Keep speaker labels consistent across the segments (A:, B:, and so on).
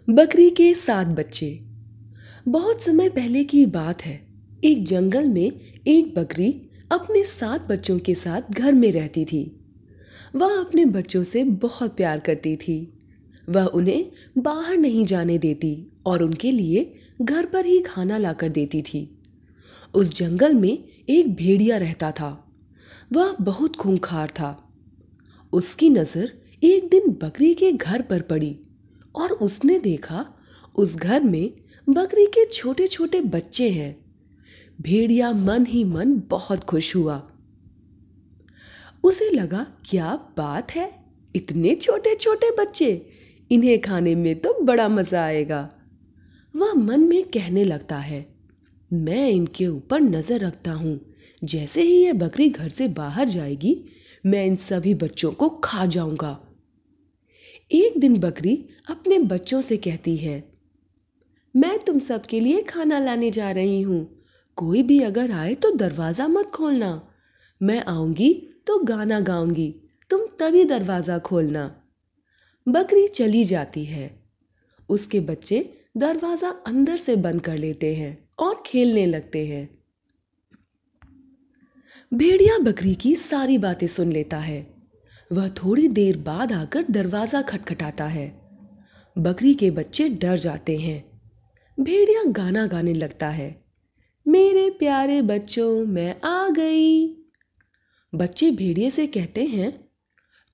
A: बकरी के 7 बच्चे। बहुत समय पहले की बात है। एक जंगल में एक बकरी अपने 7 बच्चों के साथ घर में रहती थी। वह अपने बच्चों से बहुत प्यार करती थी। वह उन्हें बाहर नहीं जाने देती और उनके लिए घर पर ही खाना लाकर देती थी। उस जंगल में एक भेड़िया रहता था। वह बहुत खूंखार था। उसकी नज़र एक दिन बकरी के घर पर पड़ी और उसने देखा उस घर में बकरी के छोटे छोटे बच्चे हैं। भेड़िया मन ही मन बहुत खुश हुआ। उसे लगा, क्या बात है, इतने छोटे छोटे बच्चे, इन्हें खाने में तो बड़ा मजा आएगा। वह मन में कहने लगता है, मैं इनके ऊपर नजर रखता हूँ। जैसे ही यह बकरी घर से बाहर जाएगी, मैं इन सभी बच्चों को खा जाऊंगा। एक दिन बकरी अपने बच्चों से कहती है, मैं तुम सबके लिए खाना लाने जा रही हूँ। कोई भी अगर आए तो दरवाज़ा मत खोलना। मैं आऊंगी तो गाना गाऊंगी, तुम तभी दरवाज़ा खोलना। बकरी चली जाती है। उसके बच्चे दरवाज़ा अंदर से बंद कर लेते हैं और खेलने लगते हैं। भेड़िया बकरी की सारी बातें सुन लेता है। वह थोड़ी देर बाद आकर दरवाज़ा खटखटाता है। बकरी के बच्चे डर जाते हैं। भेड़िया गाना गाने लगता है, मेरे प्यारे बच्चों, मैं आ गई। बच्चे भेड़िए से कहते हैं,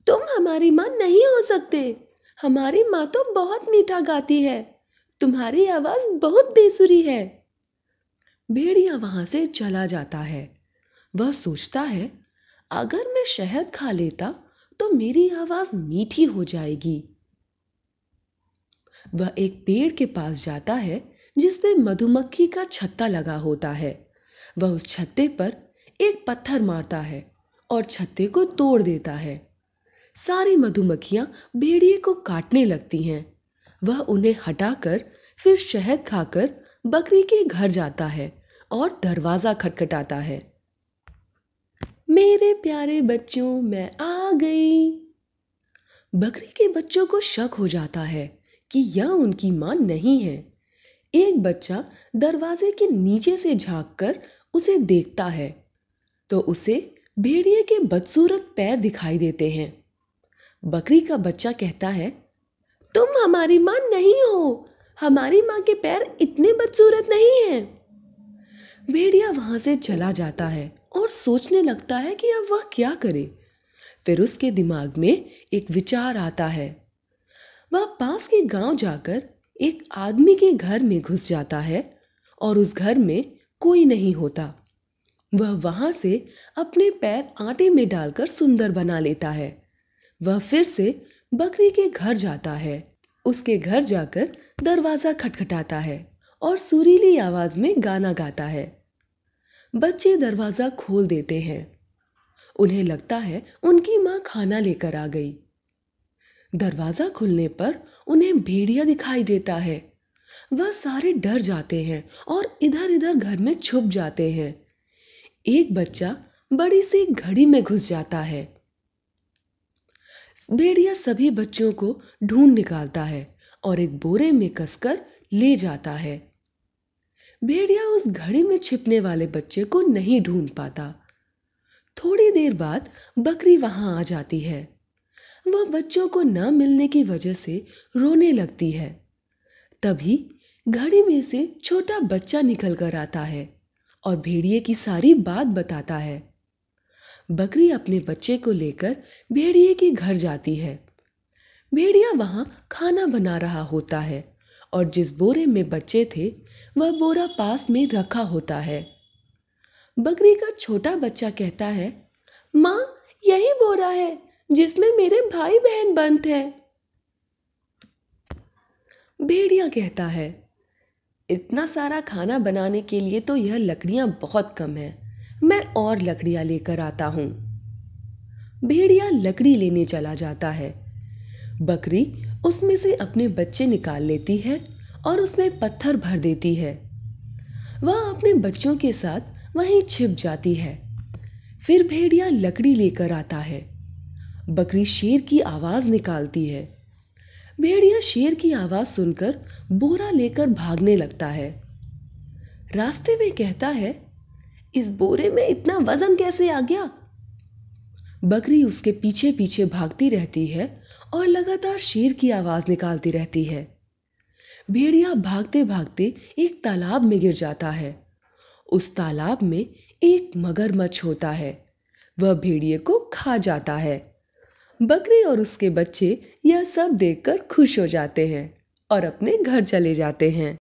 A: तुम हमारी माँ नहीं हो सकते। हमारी माँ तो बहुत मीठा गाती है। तुम्हारी आवाज़ बहुत बेसुरी है। भेड़िया वहाँ से चला जाता है। वह सोचता है, अगर मैं शहद खा लेता तो मेरी आवाज़ मीठी हो जाएगी। वह एक पेड़ के पास जाता है जिस पे मधुमक्खी का छत्ता लगा होता है। वह उस छत्ते पर एक पत्थर मारता है और छत्ते को तोड़ देता है। सारी मधुमक्खियां भेड़िए को काटने लगती हैं। वह उन्हें हटाकर फिर शहद खाकर बकरी के घर जाता है और दरवाज़ा खटखटाता है। मेरे प्यारे बच्चों, मैं आ गई। बकरी के बच्चों को शक हो जाता है कि यह उनकी माँ नहीं है। एक बच्चा दरवाजे के नीचे से झांककर उसे देखता है तो उसे भेड़िए के बदसूरत पैर दिखाई देते हैं। बकरी का बच्चा कहता है, तुम हमारी माँ नहीं हो। हमारी माँ के पैर इतने बदसूरत नहीं हैं। भेड़िया वहां से चला जाता है और सोचने लगता है कि अब वह क्या करे। फिर उसके दिमाग में एक विचार आता है। वह पास के गांव जाकर एक आदमी के घर में घुस जाता है और उस घर में कोई नहीं होता। वह वहां से अपने पैर आटे में डालकर सुंदर बना लेता है। वह फिर से बकरी के घर जाता है। उसके घर जाकर दरवाज़ा खटखटाता है और सुरीली आवाज़ में गाना गाता है। बच्चे दरवाज़ा खोल देते हैं। उन्हें लगता है उनकी माँ खाना लेकर आ गई। दरवाज़ा खुलने पर उन्हें भेड़िया दिखाई देता है। वह सारे डर जाते हैं और इधर इधर घर में छुप जाते हैं। एक बच्चा बड़ी सी घड़ी में घुस जाता है। भेड़िया सभी बच्चों को ढूंढ निकालता है और एक बोरे में कसकर ले जाता है। भेड़िया उस घड़ी में छिपने वाले बच्चे को नहीं ढूंढ पाता। थोड़ी देर बाद बकरी वहां आ जाती है। वह बच्चों को न मिलने की वजह से रोने लगती है। तभी घड़ी में से छोटा बच्चा निकल कर आता है और भेड़िए की सारी बात बताता है। बकरी अपने बच्चे को लेकर भेड़िए के घर जाती है। भेड़िया वहां खाना बना रहा होता है और जिस बोरे में बच्चे थे वह बोरा पास में रखा होता है। बकरी का छोटा बच्चा कहता है, माँ, यही बोरा है जिसमें मेरे भाई बहन बंद हैं। भेड़िया कहता है, इतना सारा खाना बनाने के लिए तो यह लकड़ियां बहुत कम है। मैं और लकड़ियां लेकर आता हूँ। भेड़िया लकड़ी लेने चला जाता है। बकरी उसमें से अपने बच्चे निकाल लेती है और उसमें पत्थर भर देती है। वह अपने बच्चों के साथ वहीं छिप जाती है। फिर भेड़िया लकड़ी लेकर आता है। बकरी शेर की आवाज़ निकालती है। भेड़िया शेर की आवाज सुनकर बोरा लेकर भागने लगता है। रास्ते में कहता है, इस बोरे में इतना वजन कैसे आ गया? बकरी उसके पीछे पीछे भागती रहती है और लगातार शेर की आवाज निकालती रहती है। भेड़िया भागते भागते एक तालाब में गिर जाता है। उस तालाब में एक मगरमच्छ होता है। वह भेड़िए को खा जाता है। बकरी और उसके बच्चे यह सब देखकर खुश हो जाते हैं और अपने घर चले जाते हैं।